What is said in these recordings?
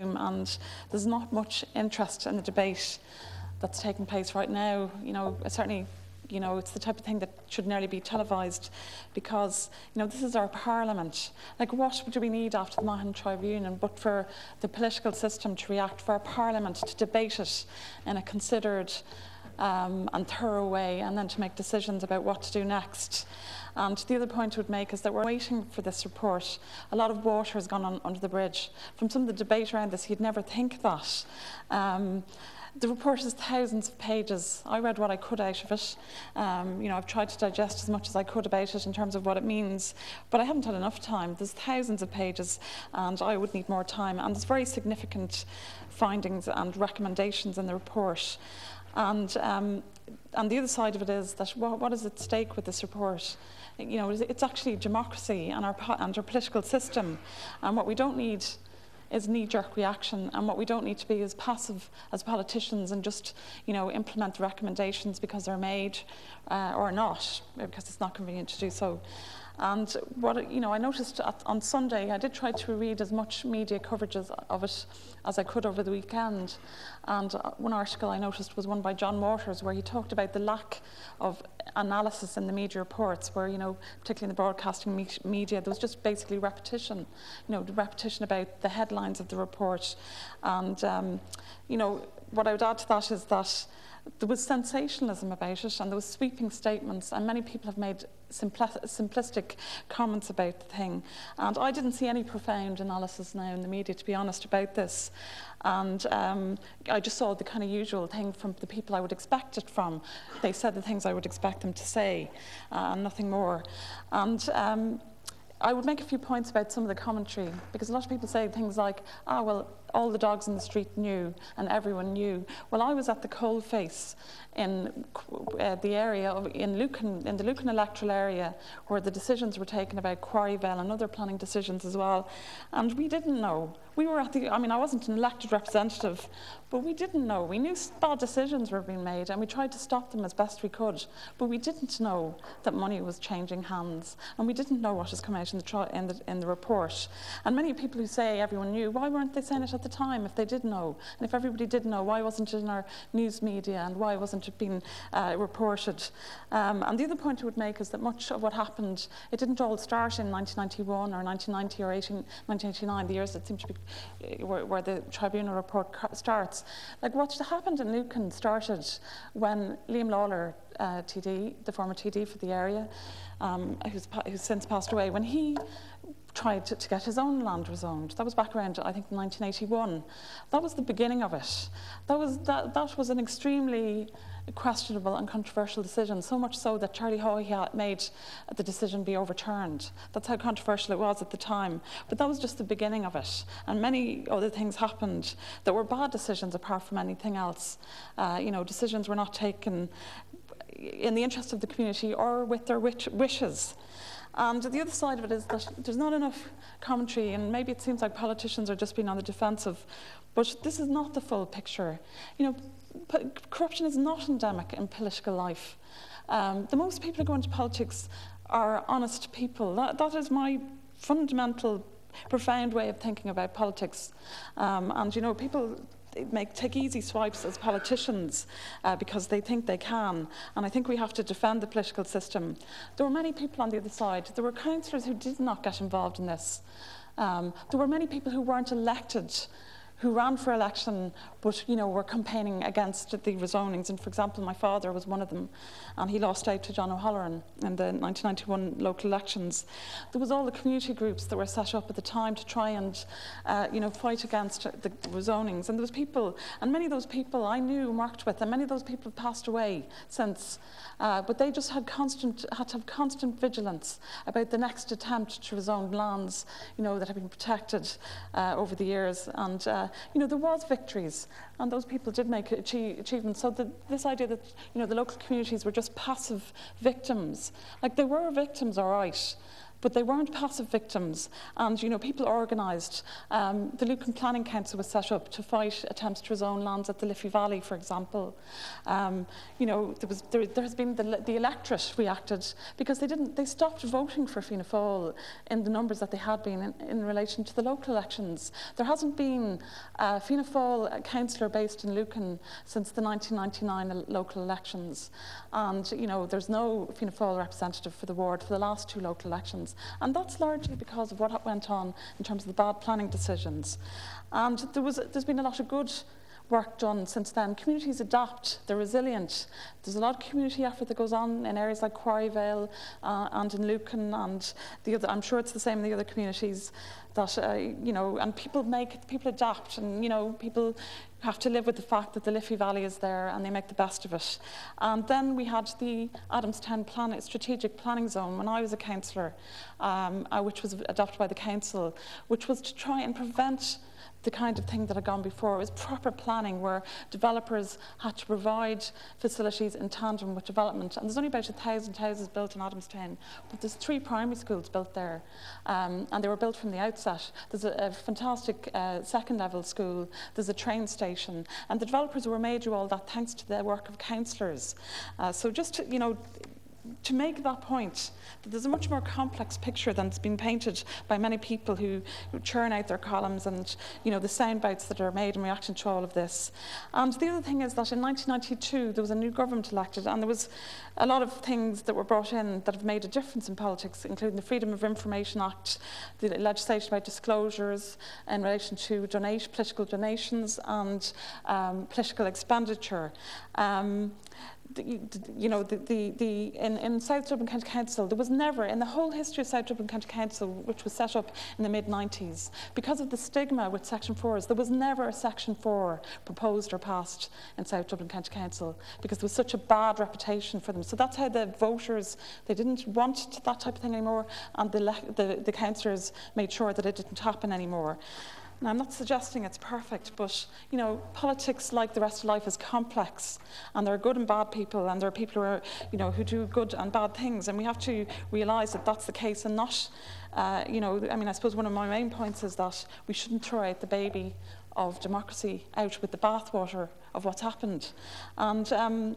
and there's not much interest in the debate that's taking place right now. Certainly, it's the type of thing that should nearly be televised, because, this is our parliament. Like, what do we need after the Mahon Tribunal but for the political system to react, for our parliament to debate it in a considered and thorough way, and then to make decisions about what to do next. And the other point I would make is that we're waiting for this report. A lot of water has gone under the bridge. From some of the debate around this, you'd never think that. The report is thousands of pages. I read what I could out of it. I've tried to digest as much as I could about it in terms of what it means, but I haven't had enough time. There's thousands of pages, and I would need more time. And there's very significant findings and recommendations in the report. And the other side of it is that what is at stake with this report? It's actually democracy and our political system. And what we don't need is knee-jerk reaction, and what we don't need to be is passive as politicians and just, implement the recommendations because they're made or not, because it's not convenient to do so. And what I noticed on Sunday, I did try to read as much media coverage of it as I could over the weekend. And one article I noticed was one by John Waters, where he talked about the lack of analysis in the media reports, where, particularly in the broadcasting media, there was just basically repetition, the repetition about the headlines of the report. And, what I would add to that is that there was sensationalism about it, and there was sweeping statements, and many people have made simplistic comments about the thing. And I didn't see any profound analysis now in the media, to be honest, about this. And I just saw the kind of usual thing from the people I would expect it from. They said the things I would expect them to say, and nothing more. And I would make a few points about some of the commentary, because a lot of people say things like, well, all the dogs in the street knew and everyone knew. Well, I was at the coalface in the area in the Lucan electoral area, where the decisions were taken about Quarryville and other planning decisions as well, and we didn't know. We were at I wasn't an elected representative, but we didn't know. We knew bad decisions were being made, and we tried to stop them as best we could, but we didn't know that money was changing hands, and we didn't know what has come out in the report. And many people who say everyone knew, why weren't they saying it at the time if they did know? And if everybody did know, why wasn't it in our news media, and why wasn't it being reported? And the other point I would make is that much of what happened, it didn't all start in 1991 or 1990 or 1989, the years that seem to be where the tribunal report starts. Like, what happened in Lucan started when Liam Lawler, TD, the former TD for the area, who's since passed away, when he tried to get his own land rezoned. That was back around, I think, 1981. That was the beginning of it. That was an extremely questionable and controversial decision, so much so that Charlie Hoy made the decision be overturned. That's how controversial it was at the time. But that was just the beginning of it. And many other things happened that were bad decisions apart from anything else. Decisions were not taken in the interest of the community or with their wishes. And the other side of it is that there's not enough commentary, and maybe it seems like politicians are just being on the defensive, but this is not the full picture. Corruption is not endemic in political life. The most people who go into politics are honest people. That is my fundamental, profound way of thinking about politics. People take easy swipes as politicians because they think they can, and I think we have to defend the political system. There were many people on the other side. There were councillors who did not get involved in this. There were many people who weren't elected, who ran for election but were campaigning against the rezonings. And for example, my father was one of them, and he lost out to John O'Halloran in the 1991 local elections. There was all the community groups that were set up at the time to try and fight against the rezonings. And there was people, and many of those people I knew, worked with, and many of those people have passed away since. But they just had to have constant vigilance about the next attempt to rezone lands, that have been protected over the years. And there was victories, and those people did make achievements. So this idea that the local communities were just passive victims, like they were victims, all right. but they weren't passive victims. And, you know, people organised. The Lucan Planning Council was set up to fight attempts to rezone lands at the Liffey Valley, for example. You know, there has been the electorate reacted because they stopped voting for Fianna Fáil in the numbers that they had been in relation to the local elections. There hasn't been a Fianna Fáil councillor based in Lucan since the 1999 local elections. And, you know, there's no Fianna Fáil representative for the ward for the last 2 local elections. And that's largely because of what went on in terms of the bad planning decisions. And there's been a lot of good work done since then. Communities adapt, they're resilient. There's a lot of community effort that goes on in areas like Quarryvale and in Lucan, and I'm sure it's the same in the other communities. That you know, and people adapt, and you know, people have to live with the fact that the Liffey Valley is there, and they make the best of it. And then we had the Adamstown strategic planning zone when I was a councillor, which was adopted by the council, which was to try and prevent the kind of thing that had gone before. It was proper planning where developers had to provide facilities in tandem with development. And there's only about 1,000 houses built in Adamstown, but there's 3 primary schools built there, and they were built from the outset. There's a fantastic second-level school. There's a train station, and the developers were made do all that thanks to the work of councillors. So just to, you know, to make that point, that there's a much more complex picture than it's been painted by many people who churn out their columns and, you know, the sound bites that are made in reaction to all of this. And the other thing is that in 1992 there was a new government elected, and there was a lot of things that were brought in that have made a difference in politics, including the Freedom of Information Act, the legislation about disclosures in relation to political donations and political expenditure. You know, in South Dublin County Council, there was never, in the whole history of South Dublin County Council, which was set up in the mid-90s, because of the stigma with Section 4s, there was never a Section 4 proposed or passed in South Dublin County Council, because there was such a bad reputation for them. So that's how the voters, they didn't want that type of thing anymore, and the councillors made sure that it didn't happen anymore. Now, I'm not suggesting it's perfect, but, you know, politics, like the rest of life, is complex, and there are good and bad people, and there are people who are, you know, who do good and bad things, and we have to realise that that's the case, and not, you know, I mean, I suppose one of my main points is that we shouldn't throw out the baby of democracy out with the bathwater of what's happened. And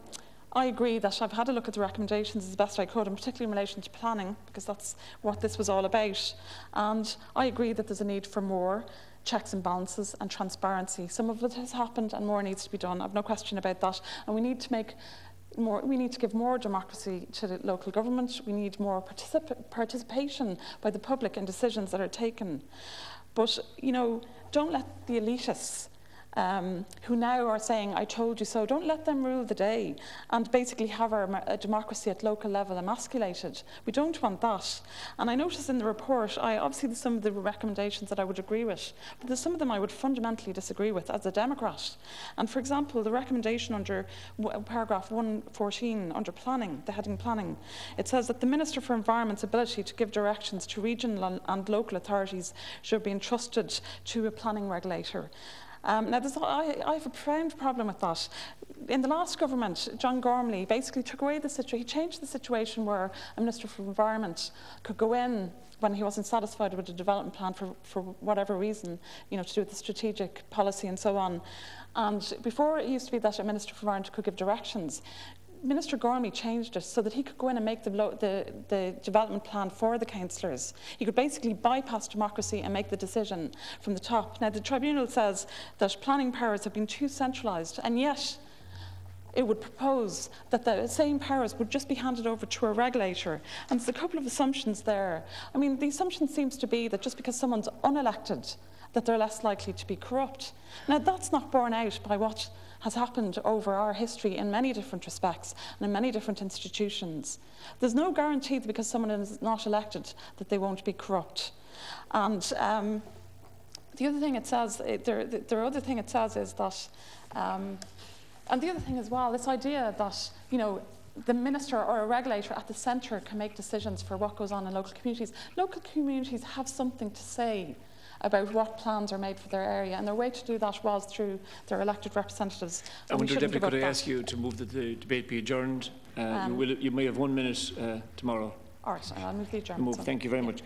I agree that I've had a look at the recommendations as best I could, and particularly in relation to planning, because that's what this was all about. And I agree that there's a need for more checks and balances and transparency. Some of it has happened and more needs to be done. I've no question about that. And we need to make more, we need to give more democracy to the local government. We need more participation by the public in decisions that are taken. But, you know, don't let the elitists who now are saying, I told you so, don't let them rule the day and basically have our democracy at local level emasculated. We don't want that. And I noticed in the report, obviously there's some of the recommendations that I would agree with, but there's some of them I would fundamentally disagree with as a Democrat. And for example, the recommendation under paragraph 114, under planning, the heading planning, it says that the Minister for Environment's ability to give directions to regional and local authorities should be entrusted to a planning regulator. Now, I have a profound problem with that. In the last government, John Gormley basically took away the situation. He changed the situation where a Minister for Environment could go in when he wasn't satisfied with the development plan for whatever reason, you know, to do with the strategic policy and so on. And before it used to be that a Minister for Environment could give directions. Minister Gormley changed it so that he could go in and make the development plan for the councillors. He could basically bypass democracy and make the decision from the top. Now, the Tribunal says that planning powers have been too centralised, and yet it would propose that the same powers would just be handed over to a regulator. And there's a couple of assumptions there. I mean, the assumption seems to be that just because someone's unelected, that they're less likely to be corrupt. Now, that's not borne out by what has happened over our history in many different respects and in many different institutions. There's no guarantee that because someone is not elected that they won't be corrupt. And the other thing it says, the other thing it says is that, and the other thing as well, this idea that, you know, the minister or a regulator at the centre can make decisions for what goes on in local communities. Local communities have something to say about what plans are made for their area, and their way to do that was through their elected representatives. And Deputy, could I ask you to move that the debate be adjourned? You may have 1 minute tomorrow. All right, I'll move the adjournment. Thank you very much.